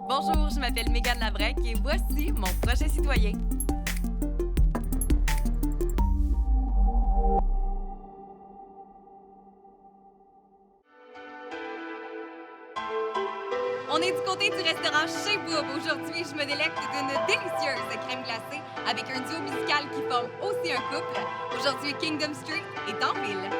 Bonjour, je m'appelle Mégane Labrec et voici mon projet citoyen. On est du côté du restaurant Chez Boub. Aujourd'hui, je me délecte d'une délicieuse crème glacée avec un duo musical qui forme aussi un couple. Aujourd'hui, Kingdom Street est en ville.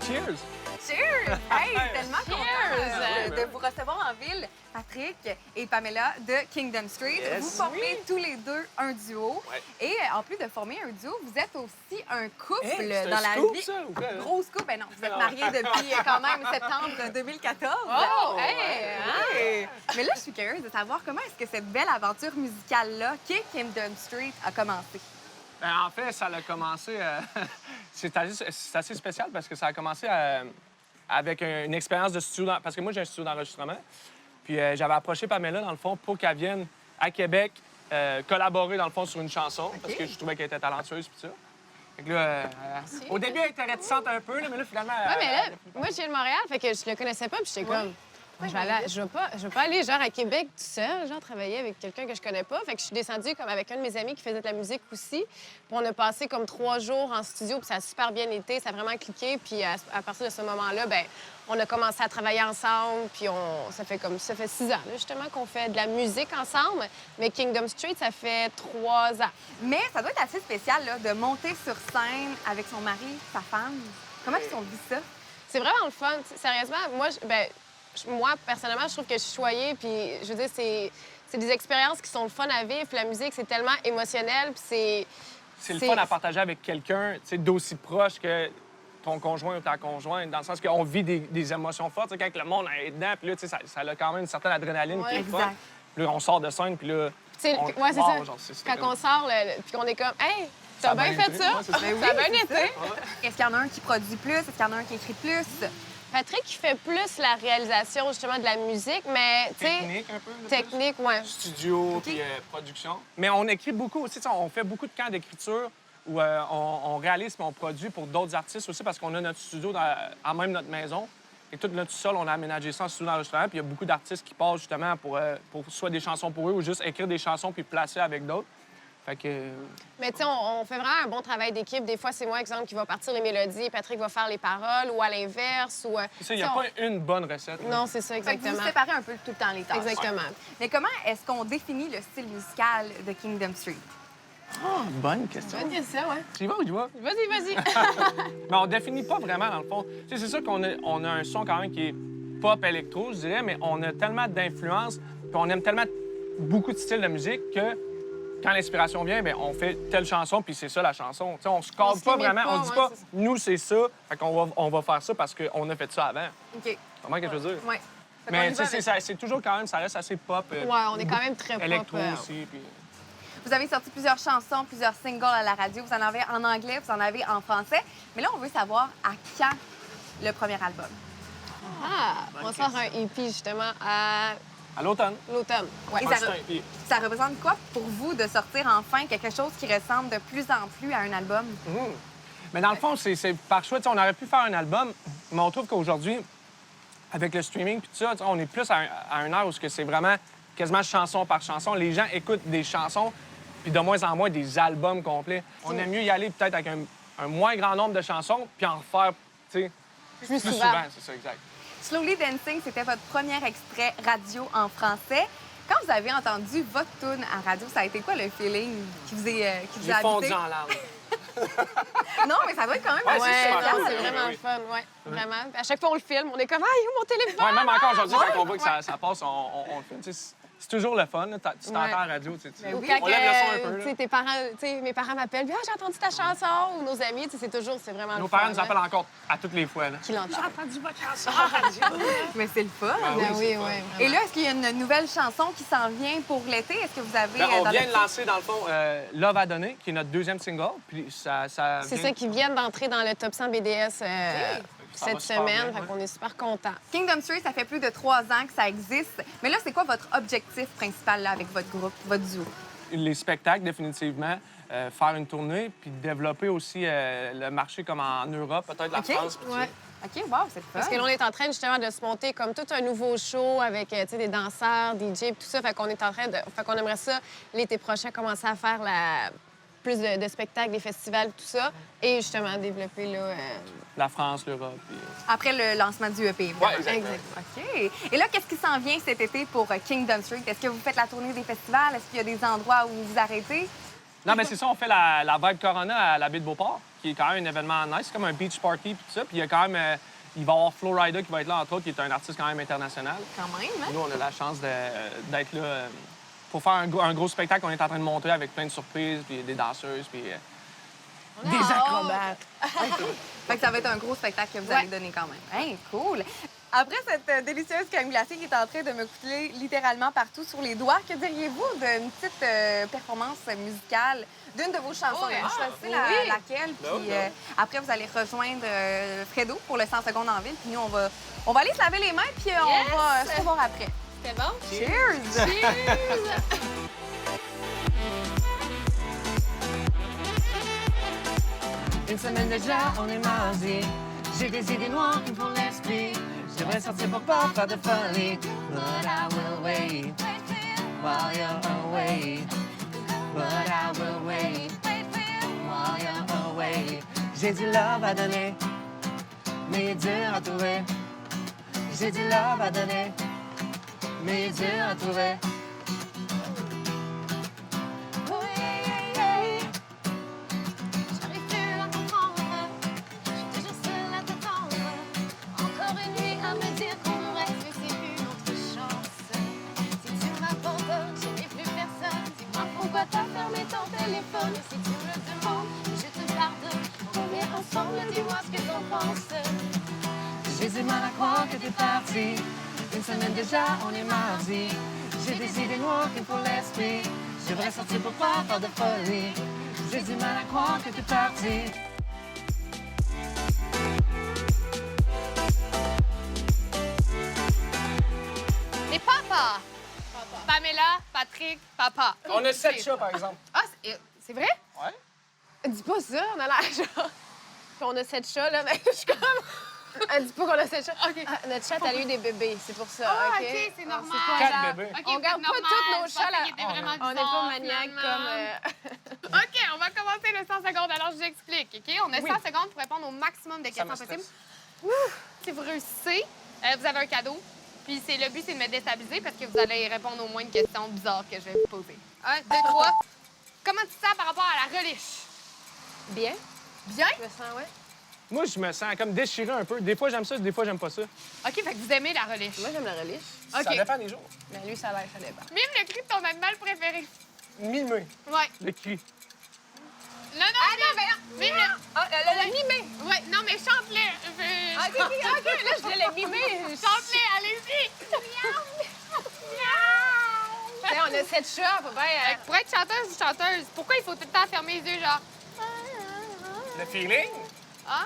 Cheers! Cheers! Hey, tellement contente de vous recevoir en ville, Patrick et Pamela de Kingdom Street. Yes, vous formez oui. tous les deux un duo. Ouais. Et en plus de former un duo, vous êtes aussi un couple Hey, dans c'est un la scoop, vie. ça, ou quoi? Grosse couple. Ben non, vous êtes mariés depuis quand même septembre 2014. Oh, hey, ouais, hein? ouais. Mais là, je suis curieuse de savoir comment est-ce que cette belle aventure musicale-là, qu'est Kingdom Street, a commencé. Ben, en fait, ça a commencé... c'est assez spécial parce que ça a commencé avec une expérience de studio... Parce que moi, j'ai un studio d'enregistrement. Puis j'avais approché Pamela, dans le fond, pour qu'elle vienne à Québec collaborer, dans le fond, sur une chanson. Parce que je trouvais qu'elle était talentueuse, puis ça. Fait que là, au début, elle était réticente un peu, là, mais là, finalement... Ouais, mais là, moi, je viens de Montréal, fait que je le connaissais pas, puis j'étais comme... Je vais pas aller, genre, à Québec tout seul, genre, travailler avec quelqu'un que je connais pas. Fait que je suis descendue comme avec un de mes amis qui faisait de la musique aussi. Puis on a passé comme 3 jours en studio, puis ça a super bien été, ça a vraiment cliqué. Puis à partir de ce moment-là, ben on a commencé à travailler ensemble, puis ça fait 6 ans, là, justement, qu'on fait de la musique ensemble. Mais Kingdom Street, ça fait 3 ans. Mais ça doit être assez spécial, là, de monter sur scène avec son mari, sa femme. Comment ils ont vu ça? C'est vraiment le fun. Sérieusement, moi, personnellement, je trouve que je suis choyée, puis je veux dire, c'est des expériences qui sont le fun à vivre. Puis la musique, c'est tellement émotionnel, puis C'est le fun à partager avec quelqu'un, tu sais, d'aussi proche que ton conjoint ou ta conjointe, dans le sens qu'on vit des émotions fortes, tu sais, quand le monde est dedans, puis là, tu sais, ça a quand même une certaine adrénaline qui est exact. fun. Puis là, on sort de scène, puis là... c'est on- ouais, c'est wow, ça. genre, c'est Quand on sort, puis qu'on est comme, hey, Ça t'as a bien bien fait été. ça. Ouais, c'est ça. Ben Ça a oui, bien c'est été. Est-ce qu'il y en a un qui produit plus? Est-ce qu'il y en a un qui écrit plus? Patrick, il fait plus la réalisation, justement, de la musique, mais, tu sais, Technique un peu, là, plus. technique, ouais. Studio, puis production. Mais on écrit beaucoup aussi, tu sais, on fait beaucoup de camps d'écriture où on réalise et on produit pour d'autres artistes aussi parce qu'on a notre studio en même notre maison. Et tout notre sol, on a aménagé ça en studio d'enregistrement. Puis il y a beaucoup d'artistes qui passent justement pour soit des chansons pour eux ou juste écrire des chansons puis placer avec d'autres. Fait que... Mais tu sais, on fait vraiment un bon travail d'équipe. Des fois, c'est moi, exemple, qui va partir les mélodies, Patrick va faire les paroles, ou à l'inverse, ou... Tu sais, il n'y a pas une bonne recette. là. Non, c'est ça, Fait que vous exactement. vous séparez un peu tout le temps les tâches. Exactement. Mais comment est-ce qu'on définit le style musical de Kingdom Street? Bonne question. Bonne question, ouais. Tu y vas ou tu vas? Vas-y. Mais on définit pas vraiment, dans le fond. Tu sais, c'est sûr qu'on a un son quand même qui est pop électro, je dirais, mais on a tellement d'influences, puis on aime tellement beaucoup de styles de musique que quand l'inspiration vient, bien, on fait telle chanson, puis c'est ça la chanson. Tu sais, on se cadre se pas limite vraiment, pas, on dit ouais, pas c'est ça. nous c'est ça, fait qu'on on va faire ça parce qu'on a fait ça avant. OK. Comment que je veux dire? Oui. Mais tu sais, c'est toujours quand même, ça reste assez pop. Ouais, on est quand même très pop. Électro aussi, puis... Vous avez sorti plusieurs chansons, plusieurs singles à la radio. Vous en avez en anglais, vous en avez en français. Mais là, on veut savoir à quand le premier album. On sort un EP, justement, à À l'automne. l'automne. Ouais. Et Un ça, style, puis- ça représente quoi pour vous de sortir enfin quelque chose qui ressemble de plus en plus à un album? Mais dans le fond, c'est par choix. Tu sais, on aurait pu faire un album, mais on trouve qu'aujourd'hui, avec le streaming puis tout ça, tu sais, on est plus à une heure où c'est vraiment quasiment chanson par chanson. Les gens écoutent des chansons, puis de moins en moins des albums complets. On aime mieux y aller peut-être avec un moins grand nombre de chansons, puis en refaire, tu sais, plus souvent. C'est ça, exact. Slowly Dancing, c'était votre premier extrait radio en français. Quand vous avez entendu votre tune à radio, ça a été quoi le feeling qui vous J'ai a fondu habité? en larmes. Non, mais ça doit être quand même Ouais, assez c'est super spécial. cool. c'est vraiment Oui. le fun, ouais. Vraiment. À chaque fois, on le filme, on est comme, ah, où mon téléphone? Ouais, même encore aujourd'hui, quand on voit que ça passe, on le filme. Tu sais, c'est toujours le fun. Là. Tu t'entends Ouais. à la radio. Tu sais, Ou oui. quand on lève le son un peu. tu là. sais, tes parents, tu sais, mes parents m'appellent, puis, ah, j'ai entendu ta chanson, ou nos amis, tu sais, c'est vraiment Nos le fun. parents nous là, appellent encore à toutes les fois. Là. Qui l'entendent. entendu votre chanson à la radio. Mais c'est le fun. Ah oui, c'est oui. fun. Et là, est-ce qu'il y a une nouvelle chanson qui s'en vient pour l'été? Est-ce que vous avez... Là, on dans vient le- de lancer, dans le fond, Love à donner, qui est c'est notre deuxième single. Puis ça C'est vient- ça qui vient d'entrer dans le top 100 BDS. Ça va cette super semaine. bien, Fait qu'on est super contents. Kingdom Street, ça fait plus de 3 ans que ça existe. Mais là, c'est quoi votre objectif principal là, avec votre groupe, votre duo? Les spectacles, définitivement. Faire une tournée, puis développer aussi le marché comme en Europe, peut-être la OK. France. puis Ouais. OK, wow, c'est le fun. Parce que là, on est en train justement de se monter comme tout un nouveau show avec tu sais, des danseurs, DJ, tout ça. Fait qu'on est en train de. Fait qu'on aimerait ça l'été prochain commencer à faire plus de spectacles, des festivals, tout ça. Et justement développer là. La France, l'Europe. Puis... Après le lancement du EP. évidemment. Ouais, exactement. OK. Et là, qu'est-ce qui s'en vient cet été pour Kingdom Street? Est-ce que vous faites la tournée des festivals? Est-ce qu'il y a des endroits où vous vous arrêtez? Non, mais c'est ça, on fait la Vibe Corona à la baie de Beauport, qui est quand même un événement nice. C'est comme un beach party, puis tout ça. Puis il y a quand même... il va y avoir Flo Rida qui va être là, entre autres, qui est un artiste quand même international. Quand même, hein? Nous, on a la chance d'être là pour faire un gros spectacle qu'on est en train de monter avec plein de surprises, puis des danseuses, puis des acrobates. Fait que ça va être un gros spectacle que vous allez donner quand même. Hey, cool! Après cette délicieuse crème glacée qui est en train de me couler littéralement partout sur les doigts, que diriez-vous d'une petite performance musicale d'une de vos chansons? Choisissez laquelle, puis après, vous allez rejoindre Fredo pour le 100 secondes en ville, puis nous, on va aller se laver les mains, puis on va se revoir après. C'est bon? Cheers! Une semaine déjà, on est mardi. J'ai des idées noires qui me font l'esprit. J'aimerais sortir pour pas faire de folie. But I will wait while you're away. But I will wait while you're away. J'ai du love à donner, mais il est dur à trouver. J'ai du love à donner, mais il est dur à trouver. Oh, j'arrive plus à comprendre. Je suis toujours seule à t'attendre. Encore une nuit à me dire qu'on reste, mais c'est une autre chance. Si tu m'abandonnes, je n'ai plus personne. Dis-moi pourquoi t'as fermé ton téléphone. Et si tu me le demandes, je te pardonne. Reviens ensemble, dis-moi ce que t'en penses. J'ai du mal à croire que t'es parti. Une semaine déjà, on est mardi. J'ai des idées noires qui me font l'esprit. Je devrais sortir pour pas faire de folie. J'ai du mal à croire que t'es parti. Les papas. Pamela, Patrick, papa. On a 7 chats, par exemple. Ah, c'est vrai? Ouais. Dis pas ça, on a l'air genre. Puis on a 7 chats, là, mais je suis comme. Elle dit pas qu'on a 7 chats. OK. Ah, notre chat, elle a eu des bébés, c'est pour ça. Ah, OK, OK, c'est normal. pas 4 genre- bébés. OK, On garde pas normal. tous nos Je chats, pensais là. qu'il était vraiment On n'est bizarre, pas maniaques finalement. comme. OK, on va commencer le 100 secondes. Alors, je vous explique. OK? On a 100 secondes pour répondre au maximum de Ça questions me possibles. stresse. Si vous réussissez, vous avez un cadeau. Puis le but, c'est de me déstabiliser parce que vous allez répondre au moins une question bizarre que je vais vous poser. 1, 2, 3. Comment tu te sens par rapport à la reliche? Bien. Bien? Je me sens, ouais. Moi, je me sens comme déchiré un peu. Des fois, j'aime ça, des fois, j'aime pas ça. OK, fait que vous aimez la reliche. Moi, j'aime la reliche. OK. Ça dépend des jours. Mais lui, ça a l'air, ça dépend. Même le cri de ton animal préféré. Mimé, Ouais. le cri. Non, mais non. Ah, le mimé! Ouais, non, mais chante-le. OK, là, je voulais le mimé. Chante-le, allez-y. Tu sais, on a 7 chats, faut bien. Pour être chanteuse ou chanteuse, pourquoi il faut tout le temps fermer les yeux, genre? Le feeling? Ah?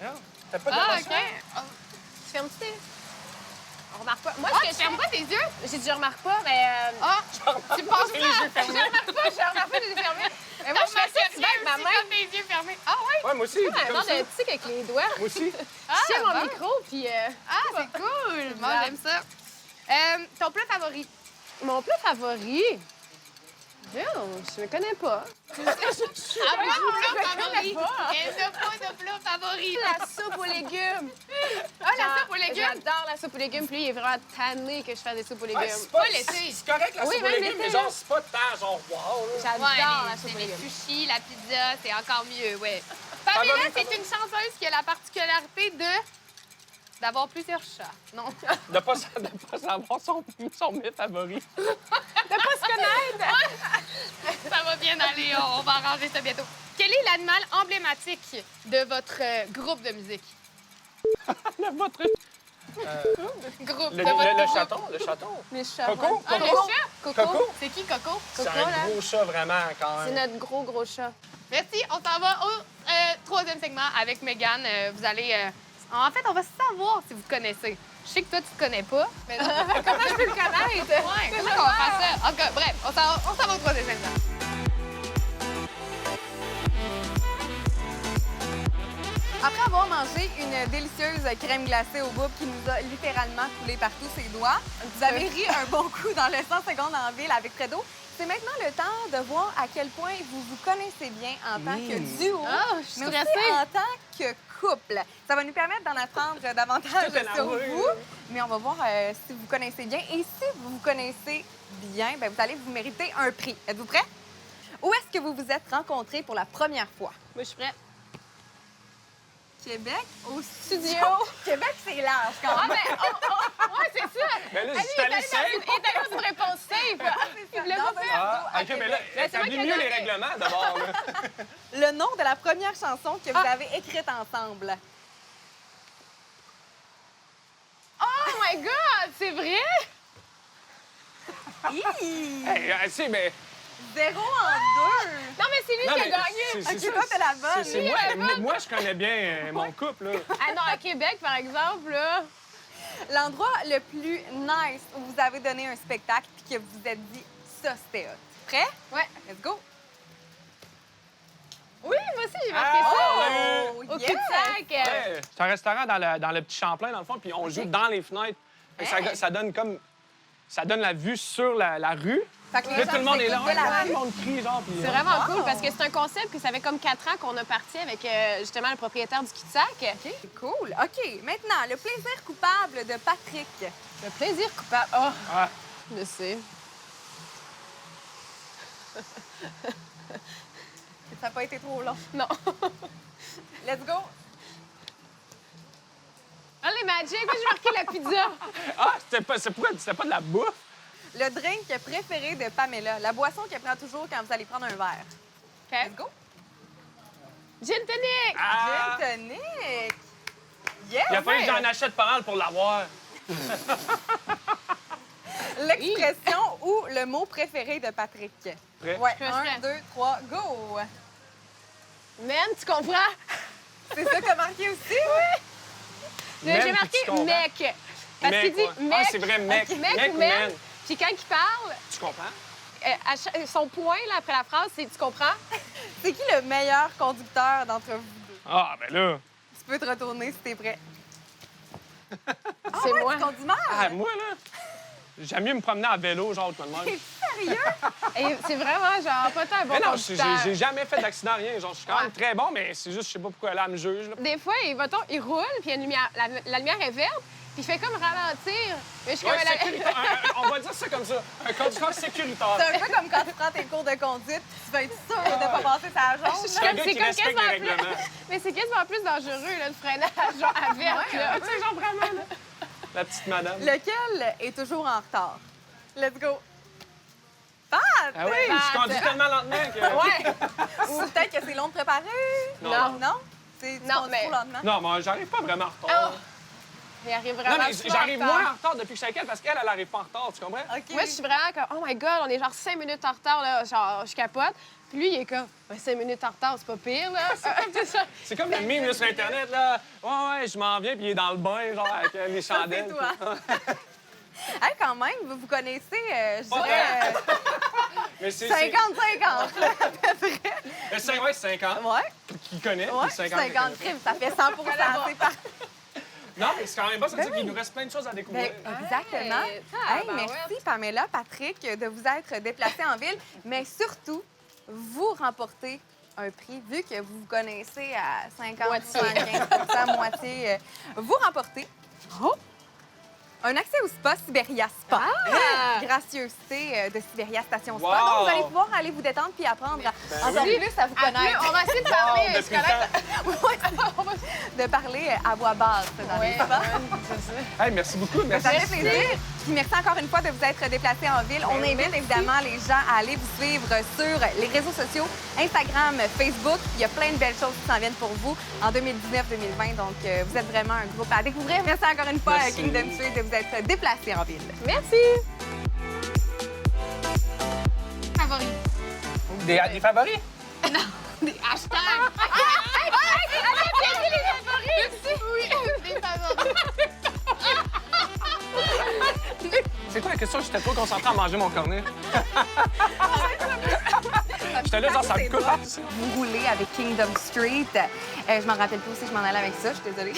Non. T'as pas Ah, d'émotion? OK. Tu fermes-tu tes... On remarque pas. Moi, Ah, ce que tu fermes pas tes yeux? J'ai dit, je remarque pas, mais... Ah, tu penses Les yeux pas? fermés. je remarque pas, je les ai fermés. Mais moi, je fais ça souvent avec ma main. comme tes yeux fermés. Ah, ouais? Ouais, moi aussi. Un comme genre ça. de tic avec les doigts. Moi aussi. Ah, Je tiens mon bon. micro, puis... Ah, c'est cool. Moi, j'aime ça. Ton plat favori? Mon plat favori... je me connais pas. Ah, moi, mon plat je favori. connais pas. Elle n'a pas de plat favori. La soupe aux légumes. Ah, la soupe aux légumes? J'adore la soupe aux légumes. Puis lui, il est vraiment tanné que je fasse des soupes aux légumes. Ouais, c'est pas Pas l'été. C'est correct, la Oui, soupe aux même légumes, mais l'été, genre, là. c'est pas tant, genre, wow, là. J'adore Ouais, la soupe aux les légumes. sushis, la pizza, c'est encore mieux, ouais. Pamela, Favori, c'est favori. une chanteuse qui a la particularité d'avoir plusieurs chats. Non. De pas savoir son mets favori. De pas se connaître. Ça va bien aller, on va arranger ça bientôt. Quel est l'animal emblématique de votre groupe de musique? Votre... Groupe Le, de votre le groupe. chaton, le chaton. Les chats. Coco? ouais. Ah, le Coco? chat? Coco? C'est qui, Coco? C'est Coco, un là. gros chat, vraiment, quand C'est même. notre gros chat. Merci, on s'en va au troisième segment avec Mégane. Vous allez En fait, on va savoir si vous connaissez. Je sais que toi, tu te connais pas. Mais Comment je peux le connaître? ouais, comment on va faire ça? En tout cas, bref, on s'en va au troisième exemple. Après avoir mangé une délicieuse crème glacée au bout qui nous a littéralement coulé par tous ses doigts, vous avez ri un bon coup dans le 100 secondes en ville avec Fredo. C'est maintenant le temps de voir à quel point vous vous connaissez bien en tant que duo, Ah, je suis mais aussi stressée. en tant que couple. Ça va nous permettre d'en apprendre davantage Tout est sur amoureux. vous, mais on va voir si vous connaissez bien. Et si vous vous connaissez bien, ben, vous allez vous mériter un prix. Êtes-vous prêts? Où est-ce que vous vous êtes rencontrés pour la première fois? Moi, je suis prête. Québec au Studio. Québec, c'est large quand Ah, même. ben, ouais, c'est ça. Mais là, Allez, je suis allé safe. il est allé dans une réponse safe. Il voulait Dans pas un faire. Ah, OK, mais là, c'est moi établis qui ai mieux les donné. règlements d'abord. là. Le nom de la première chanson que vous avez écrite ensemble. Oh my God, c'est vrai? Hi! Hey, tu sais, mais... 0 en 2. Non, mais c'est lui Non, qui a mais gagné. c'est Ok, ça, toi, t'es la bonne. c'est Lui, moi, la bonne. moi, je connais bien mon couple, là. Ah non, à Québec, par exemple, là. L'endroit le plus nice où vous avez donné un spectacle puis que vous vous êtes dit ça, c'était hot. Prêt? Ouais. Let's go! Oui, moi aussi, j'ai marqué Ah, ça. Oh, Au yes! cul-de-sac. Ouais, c'est un restaurant dans le petit Champlain, dans le fond, puis on joue dans les fenêtres. Fait que Hey. ça donne comme... Ça donne la vue sur la rue. Fait que les Là, gens tout le monde est là. s'écoutent de la Ouais, rue. le monde crie, genre, puis... C'est vraiment Wow. cool parce que c'est un concept que ça fait comme 4 ans qu'on a parti avec justement le propriétaire du cul-de-sac. OK, cool. OK, maintenant, le plaisir coupable de Patrick. Le plaisir coupable. Oh, Ah, je sais. Ça n'a pas été trop long. Non. Let's go! Oh, les Magic, moi, j'ai marqué la pizza. c'était pas de la bouffe. Le drink préféré de Pamela. La boisson qu'elle prend toujours quand vous allez prendre un verre. OK. Let's go! Gin tonic. Ah, Gin tonic! Yes! il a fallu que j'en achète pas mal pour l'avoir. L'expression ou le mot préféré de Patrick. Prêt? Ouais, Je suis 1, prête. 2, 3, go! Man, tu comprends? C'est ça qu'a marqué aussi? Oui! Men, J'ai puis marqué tu comprends. mec. Parce Mec, qu'il dit ouais. mec. Ah, c'est vrai, mec. Mec Mec ou ou man. man. Puis quand il parle, Tu comprends? son point là, après la phrase, c'est tu comprends? C'est qui le meilleur conducteur d'entre vous deux? Ah, ben là... Tu peux te retourner si t'es prêt. C'est ouais, moi. Tu conduis mal? Ah, moi, là... J'aime mieux me promener à vélo, genre, tout le monde. T'es sérieux? Et c'est vraiment genre pas tant un bon Mais non, conducteur. j'ai jamais fait d'accident, rien. Genre, je suis quand même très bon, mais c'est juste, je sais pas pourquoi là, elle me juge. Là. Des fois, il roule, puis il y a une lumière, la lumière est verte, puis il fait comme ralentir. Mais je suis Ouais, comme sécuritaire. On va dire ça comme ça. Un conducteur sécuritaire. C'est un peu comme quand tu prends tes cours de conduite, tu vas être sûr de pas passer sa Je jaune. suis Un comme, gars c'est qui comme respecte les quasiment plus... règlements. Mais c'est quasiment plus dangereux, là, le freinage, genre à verte, là. Tu sais, genre vraiment, là. La petite madame. Lequel est toujours en retard? Let's go! Pat! Ah oui, je conduis tellement lentement que... Ouais. Ou peut-être que c'est long de préparer? Non. Non? Tu Non, conduis mais- trop lentement? Non, mais j'arrive pas vraiment en retard. Oh. Il arrive Non, vraiment mais souvent j'arrive en retard. moins en retard depuis que je suis avec elle parce qu'elle, elle arrive pas en retard, tu comprends? OK. Moi, je suis vraiment comme, oh my God, on est genre 5 minutes en retard, là. Genre, je capote. Puis lui, il est comme, 5 minutes en retard, c'est pas pire, là. C'est ça. C'est comme le meme là, sur Internet, là. Ouais, je m'en viens, puis il est dans le bain, genre, avec les Ça, chandelles. c'est toi. Hey, quand même, vous vous connaissez, je Pas dirais, Mais c'est... 50-50, là, à peu près. Mais c'est ouais, 50 Ouais, qui connaît, ouais, puis 50 qui 50 connaît. crimes, ça fait 100 c'est parfait. Non, mais c'est quand même pas, ça veut dire Ben qu'il oui. nous reste plein de choses à découvrir. Ben, exactement. Hey, Hey, tabarouette. merci, Pamela, Patrick, de vous être déplacés en ville, mais surtout, vous remportez un prix, vu que vous vous connaissez à 50, Moitié. 75 moitié. Vous remportez un accès au spa Siberia Spa. Ah! Gracieuseté de Siberia Station Spa. Wow! Donc, vous allez pouvoir aller vous détendre puis apprendre encore oui. plus à vous Après, connaître. on va essayer de parler, Wow, je depuis le connais... temps. De parler à voix basse dans les Ouais, spas. c'est ça. Hey, merci beaucoup, merci. Ça fait plaisir. Puis merci encore une fois de vous être déplacés en ville. On invite évidemment les gens à aller vous suivre sur les réseaux sociaux, Instagram, Facebook. Il y a plein de belles choses qui s'en viennent pour vous en 2019-2020. Donc, vous êtes vraiment un groupe à découvrir. Merci encore une fois, Merci. Kingdom Suite, de vous être déplacés en ville. Merci! Favori. Des favoris? Des hashtags. Attends, j'ai dit les favoris! Oui! C'est quoi la question? J'étais trop concentré à manger mon cornet. J'étais là, genre, ça me coupe. Vous roulez avec Kingdom Street. Je m'en rappelle plus aussi, je m'en allais avec ça, je suis désolée.